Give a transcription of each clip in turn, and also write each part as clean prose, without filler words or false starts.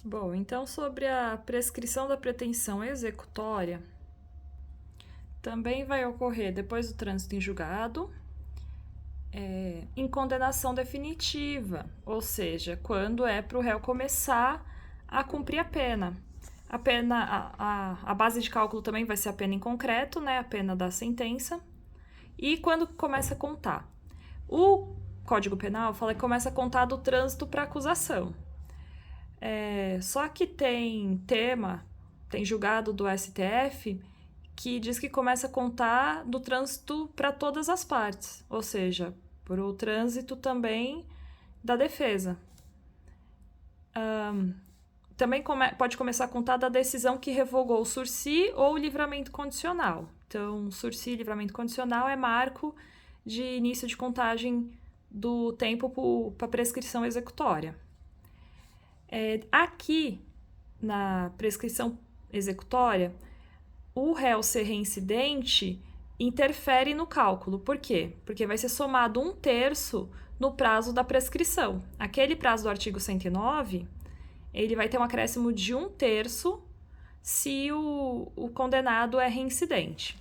Bom, então sobre a prescrição da pretensão executória, também vai ocorrer depois do trânsito em julgado, em condenação definitiva, ou seja, quando é para o réu começar a cumprir a pena. A base de cálculo também vai ser a pena em concreto, né, a pena da sentença, e quando começa a contar. O Código Penal fala que começa a contar do trânsito para acusação. Só que tem julgado do STF que diz que começa a contar do trânsito para todas as partes, ou seja, para o trânsito também da defesa. Também pode começar a contar da decisão que revogou o sursi ou o livramento condicional. Então, sursi e livramento condicional é marco de início de contagem do tempo para prescrição executória. Aqui, na prescrição executória, o réu ser reincidente interfere no cálculo. Por quê? Porque vai ser somado 1/3 no prazo da prescrição. Aquele prazo do artigo 109, ele vai ter um acréscimo de 1/3 se o condenado é reincidente.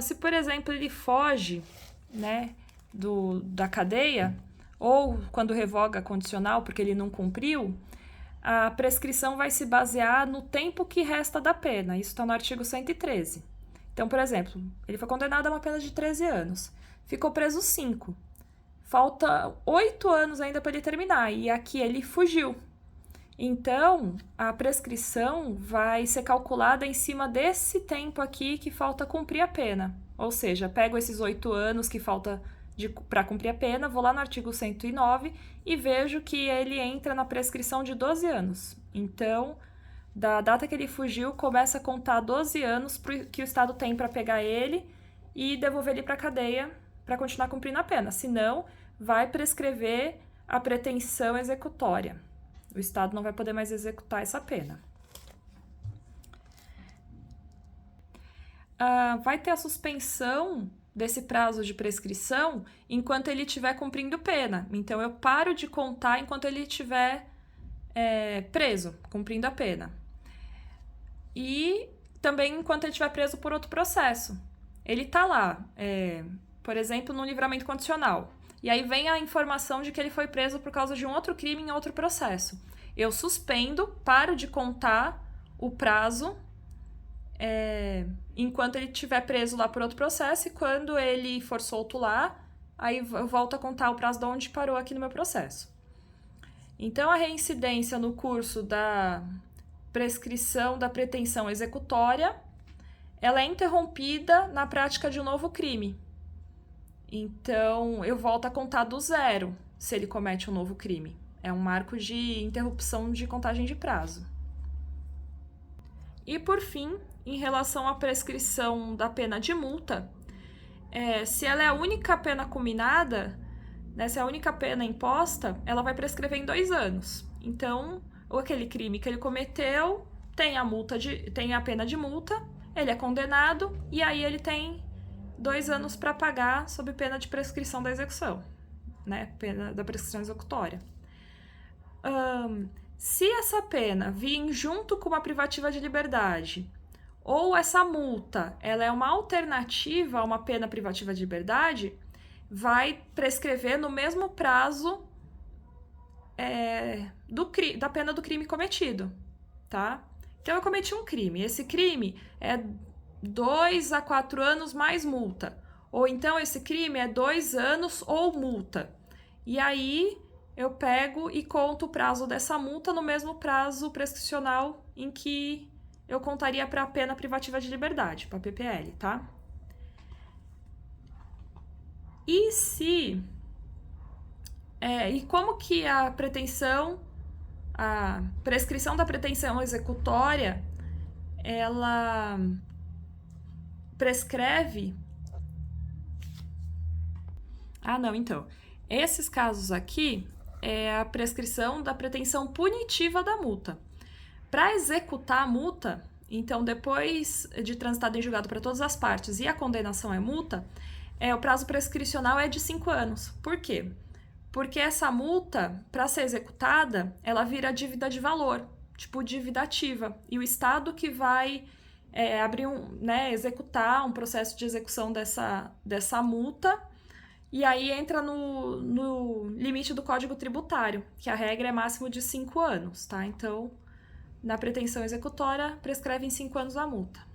Se, por exemplo, ele foge, né, da cadeia, ou quando revoga a condicional porque ele não cumpriu, a prescrição vai se basear no tempo que resta da pena. Isso está no artigo 113. Então, por exemplo, ele foi condenado a uma pena de 13 anos. Ficou preso 5. Falta 8 anos ainda para ele terminar. E aqui ele fugiu. Então, a prescrição vai ser calculada em cima desse tempo aqui que falta cumprir a pena. Ou seja, pego esses 8 anos que falta para cumprir a pena, vou lá no artigo 109 e vejo que ele entra na prescrição de 12 anos. Então, da data que ele fugiu, começa a contar 12 anos que o Estado tem para pegar ele e devolver ele para a cadeia para continuar cumprindo a pena. Senão, vai prescrever a pretensão executória. O Estado não vai poder mais executar essa pena. Vai ter a suspensão desse prazo de prescrição enquanto ele estiver cumprindo pena. Então, eu paro de contar enquanto ele estiver preso, cumprindo a pena. E também enquanto ele estiver preso por outro processo. Ele está lá, por exemplo, no livramento condicional. E aí vem a informação de que ele foi preso por causa de um outro crime em outro processo. Eu suspendo, paro de contar o prazo enquanto ele estiver preso lá por outro processo, e quando ele for solto lá, aí eu volto a contar o prazo de onde parou aqui no meu processo. Então, a reincidência no curso da prescrição da pretensão executória, ela é interrompida na prática de um novo crime. Então, eu volto a contar do zero se ele comete um novo crime. É um marco de interrupção de contagem de prazo. E, por fim, em relação à prescrição da pena de multa, se ela é a única pena culminada, né, se é a única pena imposta, ela vai prescrever em 2 anos. Então, aquele crime que ele cometeu tem a pena de multa, ele é condenado e aí ele tem 2 anos para pagar sob pena de prescrição da execução, né, pena da prescrição executória. Se essa pena vir junto com uma privativa de liberdade, ou essa multa ela é uma alternativa a uma pena privativa de liberdade, vai prescrever no mesmo prazo da pena do crime cometido, tá? Então, eu cometi um crime. Esse crime é 2 a 4 anos mais multa. Ou então, esse crime é 2 anos ou multa. E aí, eu pego e conto o prazo dessa multa no mesmo prazo prescricional em que eu contaria para a pena privativa de liberdade, para a PPL, tá? E como que a prescrição da pretensão executória, ela prescreve... Então, esses casos aqui é a prescrição da pretensão punitiva da multa. Para executar a multa, então, depois de transitado em julgado para todas as partes e a condenação é multa, o prazo prescricional é de 5 anos. Por quê? Porque essa multa, para ser executada, ela vira dívida de valor, tipo dívida ativa. E o Estado que vai executar um processo de execução dessa multa, e aí entra no limite do Código Tributário, que a regra é máximo de 5 anos, tá? Então, na pretensão executória, prescreve em 5 anos a multa.